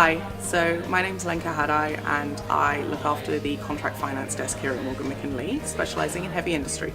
Hi, so my name is Lenka Hadai and I look after the contract finance desk here at Morgan McKinley, specialising in heavy industry.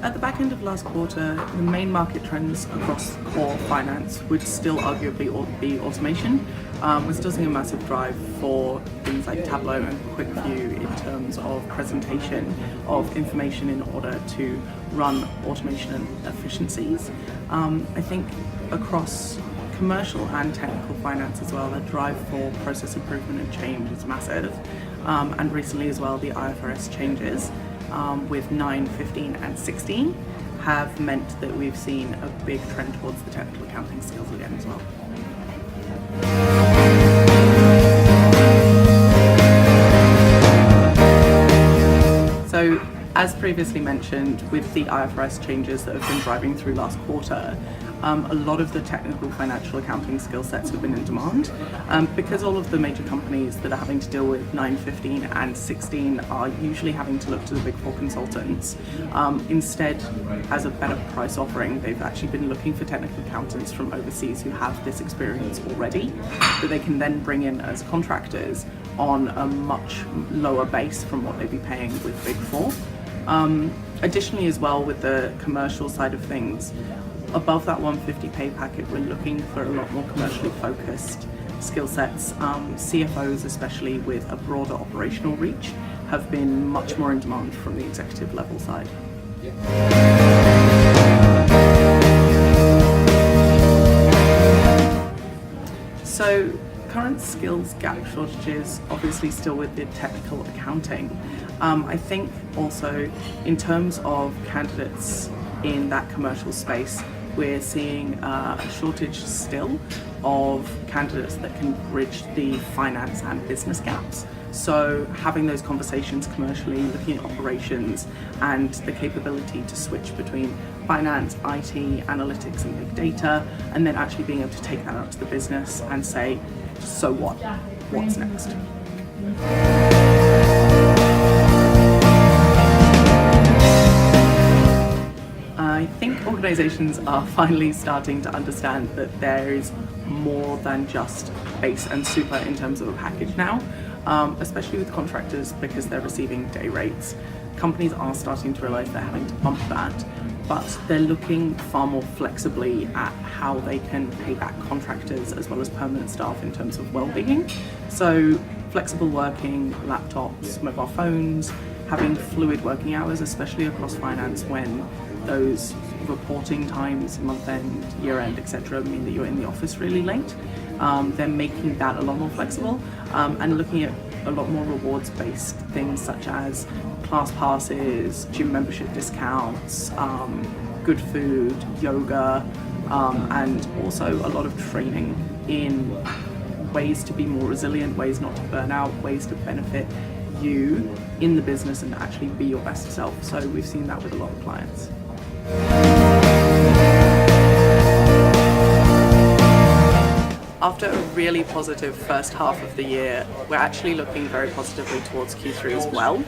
At the back end of last quarter, the main market trends across core finance would still arguably be automation. We're still seeing a massive drive for things like Tableau and QuickView in terms of presentation of information in order to run automation and efficiencies. I think across commercial and technical finance as well, the drive for process improvement and change is massive. And recently as well, the IFRS changes with 9, 15 and 16 have meant that we've seen a big trend towards the technical accounting skills again as well. So, as previously mentioned, with the IFRS changes that have been driving through last quarter, a lot of the technical financial accounting skill sets have been in demand because all of the major companies that are having to deal with 9, 15 and 16 are usually having to look to the big four consultants. Instead, as a better price offering, they've actually been looking for technical accountants from overseas who have this experience already that they can then bring in as contractors on a much lower base from what they'd be paying with Big Four. Additionally as well, with the commercial side of things, above that 150 pay packet, we're looking for a lot more commercially focused skill sets. CFOs, especially with a broader operational reach, have been much more in demand from the executive level side. So current skills gap shortages, obviously still with the technical accounting. I think also in terms of candidates in that commercial space, we're seeing a shortage still of candidates that can bridge the finance and business gaps. So having those conversations commercially, looking at operations and the capability to switch between finance, IT, analytics and big data, and then actually being able to take that out to the business and say, so what? What's next? I think organisations are finally starting to understand that there is more than just base and super in terms of a package now, especially with contractors because they're receiving day rates. Companies are starting to realise they're having to bump that, but they're looking far more flexibly at how they can pay back contractors as well as permanent staff in terms of well-being. So flexible working, laptops, mobile phones, having fluid working hours, especially across finance when those reporting times, month-end, year-end, etc. mean that you're in the office really late. They're making that a lot more flexible and looking at a lot more rewards-based things such as class passes, gym membership discounts, good food, yoga, and also a lot of training in ways to be more resilient, ways not to burn out, ways to benefit you in the business and actually be your best self. So we've seen that with a lot of clients. After a really positive first half of the year, we're actually looking very positively towards Q3 as well.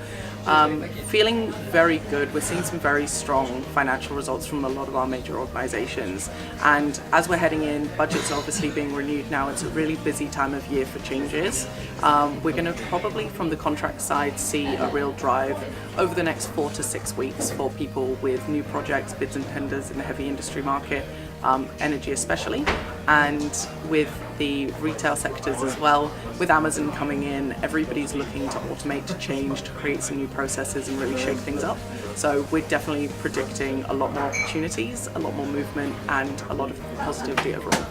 Feeling very good. We're seeing some very strong financial results from a lot of our major organisations, and as we're heading in, budgets are obviously being renewed now. It's a really busy time of year for changes. We're going to probably from the contract side see a real drive over the next 4 to 6 weeks for people with new projects, bids and tenders in the heavy industry market, energy especially, and with the retail sectors as well. With Amazon coming in, everybody's looking to automate, to change, to create some new processes and really shake things up. So we're definitely predicting a lot more opportunities, a lot more movement and a lot of positivity overall.